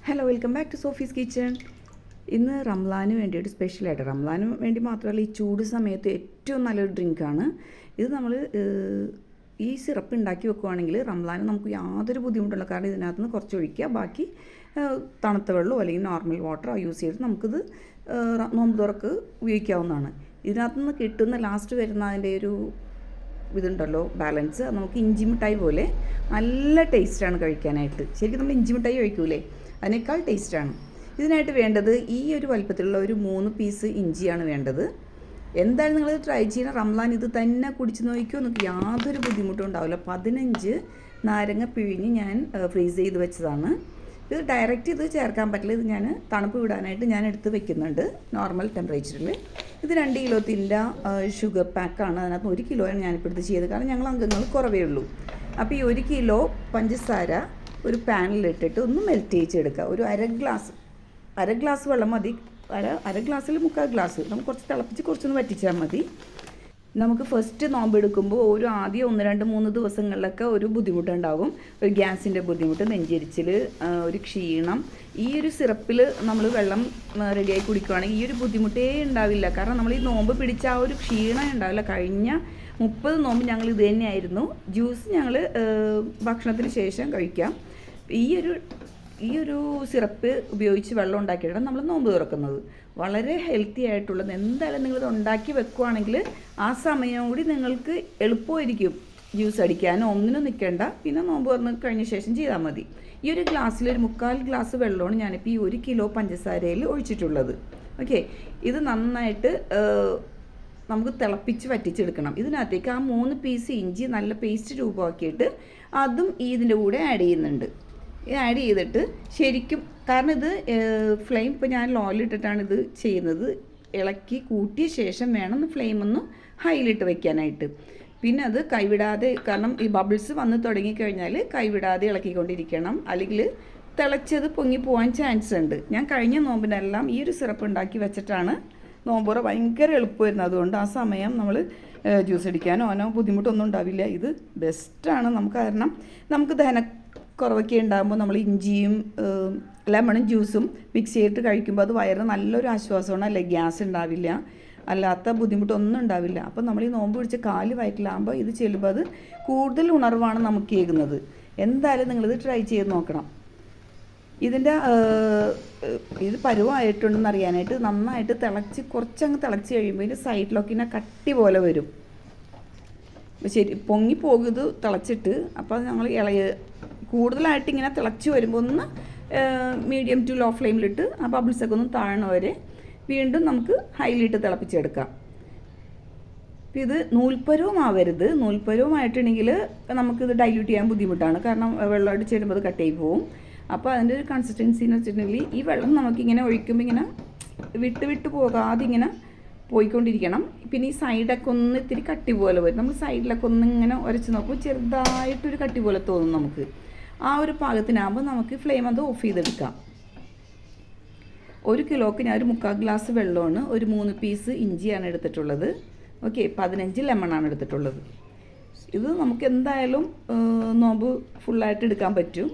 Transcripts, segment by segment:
Hello, welcome back to Sophie's kitchen. ഇന്ന് റംലാന് വേണ്ടിയിട്ട് സ്പെഷ്യലായിട്ട്, റംലാന് വേണ്ടി മാത്രമല്ല, ഈ ചൂട് സമയത്ത് ഏറ്റവും നല്ലൊരു ഡ്രിങ്കാണ് ഇത്. നമ്മൾ ഈ സിറപ്പ് ഉണ്ടാക്കി വെക്കുകയാണെങ്കിൽ റംലാന് നമുക്ക് യാതൊരു ബുദ്ധിമുട്ടുള്ള, കാരണം ഇതിനകത്ത് നിന്ന് കുറച്ച് ഒഴിക്കുക, ബാക്കി തണുത്ത വെള്ളമോ അല്ലെങ്കിൽ നോർമൽ വാട്ടറോ യൂസ് ചെയ്തിട്ട് നമുക്കിത് നോമ്പ് തുറക്ക് ഉപയോഗിക്കാവുന്നതാണ്. ഇതിനകത്ത് നിന്ന് കിട്ടുന്ന ലാസ്റ്റ് വരുന്ന അതിൻ്റെ ഒരു ഇതുണ്ടല്ലോ ബാലൻസ്, നമുക്ക് ഇഞ്ചി മിഠായി പോലെ നല്ല ടേസ്റ്റാണ് കഴിക്കാനായിട്ട്. ശരിക്കും നമ്മൾ ഇഞ്ചി മിഠായി കഴിക്കൂലേ, അതിനേക്കാൾ ടേസ്റ്റാണ്. ഇതിനായിട്ട് വേണ്ടത് ഈ ഒരു വലുപ്പത്തിലുള്ള ഒരു 3 പീസ് ഇഞ്ചിയാണ് വേണ്ടത്. എന്തായാലും നിങ്ങൾ ട്രൈ ചെയ്യണം. റംലാൻ ഇത് തന്നെ കുടിച്ച് നോക്കിയോ, നിങ്ങൾക്ക് യാതൊരു ബുദ്ധിമുട്ടും ഉണ്ടാവില്ല. 15 നാരങ്ങ പിഴിഞ്ഞ് ഞാൻ ഫ്രീസ് ചെയ്ത് വെച്ചതാണ്. ഇത് ഡയറക്റ്റ് ഇത് ചേർക്കാൻ പറ്റില്ല, ഇത് ഞാൻ തണുപ്പ് വിടാനായിട്ട് ഞാൻ എടുത്ത് വെക്കുന്നുണ്ട് നോർമൽ ടെമ്പറേച്ചറിൽ. ഇത് 2 കിലോത്തിൻ്റെ ഷുഗർ പാക്കാണ്. അതിനകത്ത് 1 കിലോയാണ് ഞാനിപ്പോൾ എടുത്ത് ചെയ്തത്, കാരണം ഞങ്ങൾ അംഗങ്ങൾ കുറവേ ഉള്ളൂ. അപ്പോൾ ഈ 1 കിലോ പഞ്ചസാര ഒരു പാനിലിട്ടിട്ട് ഒന്ന് മെൽറ്റ് ചെയ്യിച്ചെടുക്കുക. ഒരു അര ഗ്ലാസ് വെള്ളം മതി. അര ഗ്ലാസ്സിൽ 3/4 ഗ്ലാസ് നമുക്ക് കുറച്ച് തിളപ്പിച്ച് കുറച്ചൊന്ന് വറ്റിച്ചാൽ മതി. നമുക്ക് ഫസ്റ്റ് നോമ്പ് എടുക്കുമ്പോൾ ആദ്യം 1, 2, 3 ദിവസങ്ങളിലൊക്കെ ഒരു ബുദ്ധിമുട്ടുണ്ടാകും. ഒരു ഗ്യാസിൻ്റെ ബുദ്ധിമുട്ട്, നെഞ്ചരിച്ചിൽ, ഒരു ക്ഷീണം. ഈ ഒരു സിറപ്പിൽ നമ്മൾ വെള്ളം റെഡിയായി കുടിക്കുകയാണെങ്കിൽ ഈ ഒരു ബുദ്ധിമുട്ടേ ഉണ്ടാവില്ല. കാരണം നമ്മൾ ഈ നോമ്പ് പിടിച്ച ആ ഒരു ക്ഷീണം ഉണ്ടാവില്ല. കഴിഞ്ഞ 30 നോമ്പ് ഞങ്ങൾ ഇത് തന്നെയായിരുന്നു. ജ്യൂസ് ഞങ്ങൾ ഭക്ഷണത്തിന് ശേഷം കഴിക്കാം. ഈ ഒരു സിറപ്പ് ഉപയോഗിച്ച് വെള്ളം ഉണ്ടാക്കിയിട്ടാണ് നമ്മൾ നോമ്പ് തുറക്കുന്നത്. വളരെ ഹെൽത്തി ആയിട്ടുള്ളത്. എന്തായാലും നിങ്ങളിത് ഉണ്ടാക്കി വെക്കുകയാണെങ്കിൽ ആ സമയം കൂടി നിങ്ങൾക്ക് എളുപ്പമായിരിക്കും. ജ്യൂസ് അടിക്കാനോ ഒന്നിനും നിൽക്കേണ്ട. പിന്നെ നോമ്പ് തുറന്ന് കഴിഞ്ഞ ശേഷം ചെയ്താൽ മതി. ഈ ഒരു ഗ്ലാസ്സിൽ ഒരു 3/4 ഗ്ലാസ് വെള്ളമാണ് ഞാനിപ്പോൾ ഈ 1 കിലോ പഞ്ചസാരയിൽ ഒഴിച്ചിട്ടുള്ളത്. ഓക്കെ, ഇത് നന്നായിട്ട് നമുക്ക് തിളപ്പിച്ച് വറ്റിച്ചെടുക്കണം. ഇതിനകത്തേക്ക് ആ 3 പീസ് ഇഞ്ചി നല്ല പേസ്റ്റ് രൂപമാക്കിയിട്ട് അതും ഇതിൻ്റെ കൂടെ ആഡ് ചെയ്യുന്നുണ്ട്. ആഡ് ചെയ്തിട്ട് ശരിക്കും, കാരണം ഇത് ഫ്ലെയിം ഇപ്പോൾ ഞാൻ ലോയിലിട്ടിട്ടാണ് ഇത് ചെയ്യുന്നത്, ഇളക്കി കൂട്ടിയ ശേഷം വേണം ഫ്ലെയിം ഒന്ന് ഹൈയിലിട്ട് വയ്ക്കാനായിട്ട്. പിന്നെ അത് കൈവിടാതെ, കാരണം ഈ ബബിൾസ് വന്ന് തുടങ്ങിക്കഴിഞ്ഞാൽ കൈവിടാതെ ഇളക്കിക്കൊണ്ടിരിക്കണം, അല്ലെങ്കിൽ തിളച്ചത് പൊങ്ങി പോകാൻ ചാൻസ് ഉണ്ട്. ഞാൻ കഴിഞ്ഞ നോമ്പിനെല്ലാം ഈ ഒരു സിറപ്പ് ഉണ്ടാക്കി വെച്ചിട്ടാണ് നോമ്പുറ ഭയങ്കര എളുപ്പമായിരുന്നു. അതുകൊണ്ട് ആ സമയം നമ്മൾ ജ്യൂസ് അടിക്കാനോ ബുദ്ധിമുട്ടൊന്നും ഉണ്ടാവില്ല. ഇത് ബെസ്റ്റാണ് നമുക്ക്. കാരണം നമുക്ക് കുറവൊക്കെ ഉണ്ടാകുമ്പോൾ നമ്മൾ ഇഞ്ചിയും ലെമണും ജ്യൂസും മിക്സ് ചെയ്തിട്ട് കഴിക്കുമ്പോൾ അത് വയറിന് നല്ലൊരു ആശ്വാസമാണ്. അല്ലെ, ഗ്യാസ് ഉണ്ടാവില്ല, അല്ലാത്ത ബുദ്ധിമുട്ടൊന്നും ഉണ്ടാവില്ല. അപ്പോൾ നമ്മൾ ഈ നോമ്പ് പിടിച്ച് കാല് വയറ്റിലാകുമ്പോൾ ഇത് ചെല്ലുമ്പോൾ അത് കൂടുതൽ ഉണർവാണ് നമുക്ക് കേൾക്കുന്നത്. എന്തായാലും നിങ്ങളിത് ട്രൈ ചെയ്ത് നോക്കണം. ഇതിൻ്റെ ഇത് പരുവമായിട്ടുണ്ടെന്ന് അറിയാനായിട്ട് നന്നായിട്ട് കുറച്ചങ്ങ് തിളച്ച് കഴിയുമ്പോൾ ഇതിൻ്റെ സൈഡിലൊക്കെ ഇങ്ങനെ കട്ടി പോലെ വരും. ശരി, പൊങ്ങിപ്പോകുന്നത് തിളച്ചിട്ട്. അപ്പോൾ ഞങ്ങൾ കൂടുതലായിട്ട് ഇങ്ങനെ തിളച്ച് വരുമ്പോൾ ഒന്ന് മീഡിയം ടു ലോ ഫ്ലെയിമിലിട്ട് ആ ബബിൾസൊക്കെ ഒന്ന് താഴണവരെ വീണ്ടും നമുക്ക് ഹൈലിട്ട് തിളപ്പിച്ചെടുക്കാം. അപ്പോൾ ഇത് നൂൽപ്പരവുമാവരുത്. നൂൽപ്പരവുമായിട്ടുണ്ടെങ്കിൽ നമുക്കിത് ഡൈല്യൂട്ട് ചെയ്യാൻ ബുദ്ധിമുട്ടാണ്, കാരണം വെള്ളമായിട്ട് ചേരുമ്പോൾ അത് കട്ടയായി പോവും. അപ്പോൾ അതിൻ്റെ ഒരു കൺസിസ്റ്റൻസി എന്ന് വെച്ചിട്ടുണ്ടെങ്കിൽ ഈ വെള്ളം നമുക്കിങ്ങനെ ഒഴിക്കുമ്പോൾ ഇങ്ങനെ വിട്ട് പോകാതെ ഇങ്ങനെ പോയിക്കൊണ്ടിരിക്കണം. പിന്നെ ഈ സൈഡൊക്കെ ഒന്ന് ഇത്തിരി കട്ടി പോലെ വരും. നമ്മൾ സൈഡിലൊക്കെ ഒന്ന് ഇങ്ങനെ ഉരച്ച് നോക്കുമ്പോൾ ചെറുതായിട്ടൊരു കട്ടി പോലെ തോന്നും നമുക്ക്. ആ ഒരു പാകത്തിനാകുമ്പോൾ നമുക്ക് ഫ്ലെയിം അത് ഓഫ് ചെയ്തെടുക്കാം. 1 കിലോക്ക് ഞാൻ ഒരു 3/4 ഗ്ലാസ് വെള്ളമാണ്, ഒരു 3 പീസ് ഇഞ്ചിയാണ് എടുത്തിട്ടുള്ളത്. ഓക്കെ, 15 ലെമണാണ് എടുത്തിട്ടുള്ളത്. ഇത് നമുക്ക് എന്തായാലും നോമ്പ് ഫുള്ളായിട്ട് എടുക്കാൻ പറ്റും.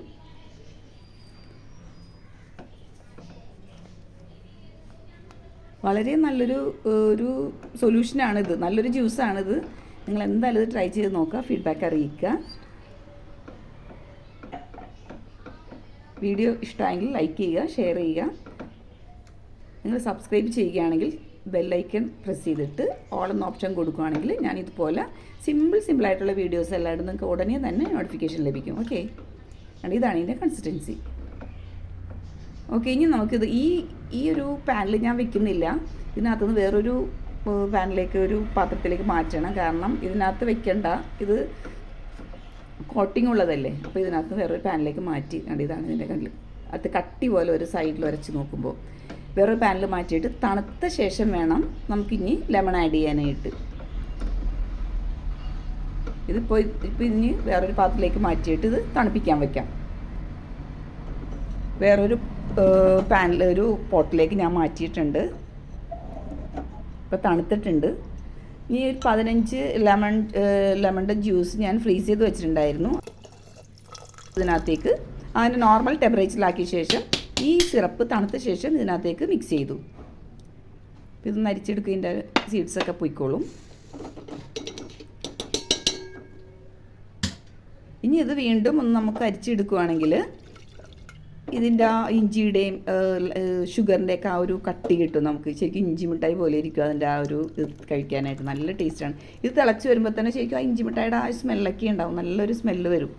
വളരെ നല്ലൊരു സൊല്യൂഷനാണിത്, നല്ലൊരു ജ്യൂസാണിത്. നിങ്ങൾ എന്തായാലും ഇത് ട്രൈ ചെയ്ത് നോക്കുക, ഫീഡ്ബാക്ക് അറിയിക്കുക. വീഡിയോ ഇഷ്ടമായെങ്കിൽ ലൈക്ക് ചെയ്യുക, ഷെയർ ചെയ്യുക. നിങ്ങൾ സബ്സ്ക്രൈബ് ചെയ്യുകയാണെങ്കിൽ ബെല്ലൈക്കൺ പ്രസ് ചെയ്തിട്ട് ഓൾ എന്ന ഓപ്ഷൻ കൊടുക്കുകയാണെങ്കിൽ ഞാൻ ഇതുപോലെ സിമ്പിളായിട്ടുള്ള വീഡിയോസ് എല്ലായിടും നിങ്ങൾക്ക് ഉടനെ തന്നെ നോട്ടിഫിക്കേഷൻ ലഭിക്കും. ഓക്കെ, ഇതാണ് ഇതിൻ്റെ കൺസിസ്റ്റൻസി. ഓക്കെ, ഇനി നമുക്കിത് ഈ ഒരു പാനിൽ ഞാൻ വെക്കുന്നില്ല. ഇതിനകത്തുനിന്ന് വേറൊരു പാനിലേക്ക്, ഒരു പാത്രത്തിലേക്ക് മാറ്റണം. കാരണം ഇതിനകത്ത് വെക്കണ്ട, ഇത് കോട്ടിംഗ് ഉള്ളതല്ലേ. അപ്പോൾ ഇതിനകത്ത് വേറൊരു പാനിലേക്ക് മാറ്റി. ഇതാണ് ഇതിൻ്റെ കണ്ടിൽ അത് കട്ടി പോലെ ഒരു സൈഡിൽ ഉരച്ച് നോക്കുമ്പോൾ വേറൊരു പാനിൽ മാറ്റിയിട്ട് തണുത്ത ശേഷം വേണം നമുക്കിനി ലെമൺ ആഡ് ചെയ്യാനായിട്ട്. ഇപ്പോൾ ഇനി വേറൊരു പാത്രത്തിലേക്ക് മാറ്റിയിട്ട് ഇത് തണുപ്പിക്കാൻ വയ്ക്കാം. വേറൊരു പാനിൽ ഒരു പോട്ടിലേക്ക് ഞാൻ മാറ്റിയിട്ടുണ്ട്. ഇപ്പോൾ തണുത്തിട്ടുണ്ട്. ഇനി ഒരു 15 ലെമണിൻ്റെ ജ്യൂസ് ഞാൻ ഫ്രീസ് ചെയ്ത് വെച്ചിട്ടുണ്ടായിരുന്നു. ഇതിനകത്തേക്ക് അതിൻ്റെ നോർമൽ ടെമ്പറേച്ചറിലാക്കിയ ശേഷം ഈ സിറപ്പ് തണുത്ത ശേഷം ഇതിനകത്തേക്ക് മിക്സ് ചെയ്തു. ഇതൊന്ന് അരിച്ചെടുക്കുക, ഇതിൻ്റെ സീഡ്സൊക്കെ പൊയ്ക്കോളും. ഇനി ഇത് വീണ്ടും ഒന്ന് നമുക്ക് അരിച്ചെടുക്കുകയാണെങ്കിൽ ഇതിൻ്റെ ആ ഇഞ്ചിയുടെയും ഷുഗറിൻ്റെയൊക്കെ ആ ഒരു കട്ടി കിട്ടും നമുക്ക്. ശരിക്കും ഇഞ്ചി മിഠായി പോലെ ഇരിക്കും അതിൻ്റെ ആ ഒരു ഇത് കഴിക്കാനായിട്ട് നല്ല ടേസ്റ്റാണ്. ഇത് തിളച്ച് വരുമ്പോൾ തന്നെ ശരിക്കും ആ ഇഞ്ചി മിഠായിയുടെ ആ സ്മെല്ലൊക്കെ ഉണ്ടാവും, നല്ലൊരു സ്മെല്ല് വരും.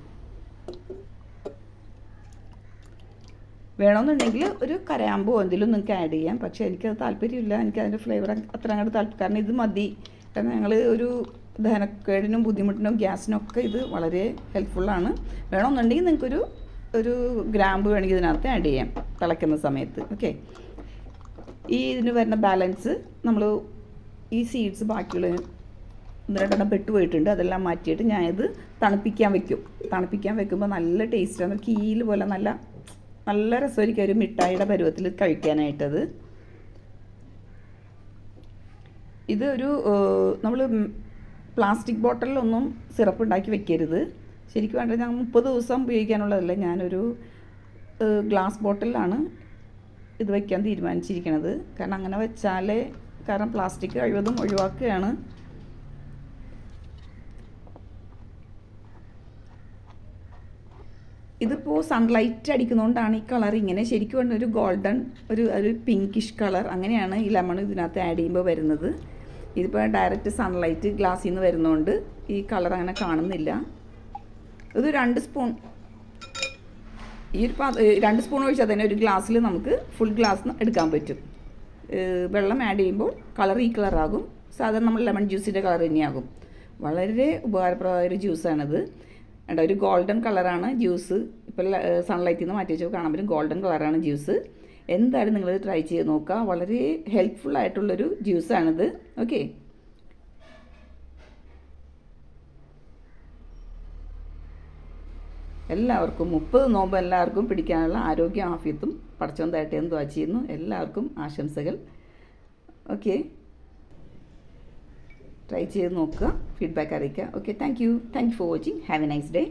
വേണമെന്നുണ്ടെങ്കിൽ ഒരു കരയാമ്പോ എന്തെങ്കിലും നിങ്ങൾക്ക് ആഡ് ചെയ്യാം, പക്ഷേ എനിക്കത് താല്പര്യമില്ല. എനിക്കതിൻ്റെ ഫ്ലേവർ അത്ര അങ്ങോട്ട് താല്പര്യം, കാരണം ഇത് മതി. കാരണം ഞങ്ങൾ ഒരു ദഹനക്കേടിനും ബുദ്ധിമുട്ടിനും ഗ്യാസിനൊക്കെ ഇത് വളരെ ഹെൽപ്ഫുള്ളാണ്. വേണമെന്നുണ്ടെങ്കിൽ നിങ്ങൾക്കൊരു ഗ്രാമ്പ് വേണമെങ്കിൽ ഇതിനകത്ത് ആഡ് ചെയ്യാം തിളയ്ക്കുന്ന സമയത്ത്. ഓക്കെ, ഇതിന് വരുന്ന ബാലൻസ് നമ്മൾ ഈ സീഡ്സ് ബാക്കിയുള്ള 1-2 പെട്ടുപോയിട്ടുണ്ട്, അതെല്ലാം മാറ്റിയിട്ട് ഞാനിത് തണുപ്പിക്കാൻ വെക്കുമ്പോൾ നല്ല ടേസ്റ്റാണ്. കീൽ പോലെ നല്ല രസമായിരിക്കും ഒരു മിഠായിയുടെ പരുവത്തിൽ കഴിക്കാനായിട്ടത്. ഇത് നമ്മൾ പ്ലാസ്റ്റിക് ബോട്ടലിലൊന്നും സിറപ്പ് ഉണ്ടാക്കി വെക്കരുത്. ശരിക്കും വേണ്ടത് ഞാൻ 30 ദിവസം ഉപയോഗിക്കാനുള്ളതല്ല, ഞാനൊരു ഗ്ലാസ് ബോട്ടിലാണ് ഇത് വയ്ക്കാൻ തീരുമാനിച്ചിരിക്കുന്നത്. കാരണം അങ്ങനെ വെച്ചാലേ, കാരണം പ്ലാസ്റ്റിക് കഴിവതും ഒഴിവാക്കുകയാണ്. ഇതിപ്പോൾ സൺലൈറ്റ് അടിക്കുന്നതുകൊണ്ടാണ് ഈ കളർ ഇങ്ങനെ. ശരിക്കും പറഞ്ഞാൽ ഒരു ഗോൾഡൻ ഒരു പിങ്കിഷ് കളർ അങ്ങനെയാണ് ഈ ലെമൺ ഇതിനകത്ത് ആഡ് ചെയ്യുമ്പോൾ വരുന്നത്. ഇതിപ്പോൾ ഡയറക്റ്റ് സൺലൈറ്റ് ഗ്ലാസ്സിൽ നിന്ന് വരുന്നതുകൊണ്ട് ഈ കളർ അങ്ങനെ കാണുന്നില്ല. ഇത് 2 സ്പൂൺ, ഈ ഒരു 2 സ്പൂൺ ഒഴിച്ചാൽ തന്നെ ഒരു ഗ്ലാസ്സിൽ നമുക്ക് ഫുൾ ഗ്ലാസ് എടുക്കാൻ പറ്റും. വെള്ളം ആഡ് ചെയ്യുമ്പോൾ കളർ ഈ കളറാകും, സാധാരണ നമ്മൾ ലെമൺ ജ്യൂസിൻ്റെ കളർ തന്നെയാകും. വളരെ ഉപകാരപ്രദമായ ഒരു ജ്യൂസാണിത്. ഒരു ഗോൾഡൻ കളറാണ് ജ്യൂസ്. ഇപ്പോൾ സൺലൈറ്റിൽ നിന്ന് മാറ്റി വെച്ചാൽ കാണാൻ പറ്റും, ഗോൾഡൻ കളറാണ് ജ്യൂസ്. എന്തായാലും നിങ്ങളിത് ട്രൈ ചെയ്ത് നോക്കുക, വളരെ ഹെൽപ്ഫുള്ളായിട്ടുള്ളൊരു ജ്യൂസാണിത്. ഓക്കെ, എല്ലാവർക്കും 30 നോമ്പ് എല്ലാവർക്കും പിടിക്കാനുള്ള ആരോഗ്യ ആഫിയത്തും പടച്ചോൻ തരട്ടെ എന്ന് ദുആ ചെയ്യുന്നു. എല്ലാവർക്കും ആശംസകൾ. ഓക്കെ, ട്രൈ ചെയ്ത് നോക്കുക, ഫീഡ്ബാക്ക് അറിയിക്കുക. Okay, thank you for watching. Have A nice day.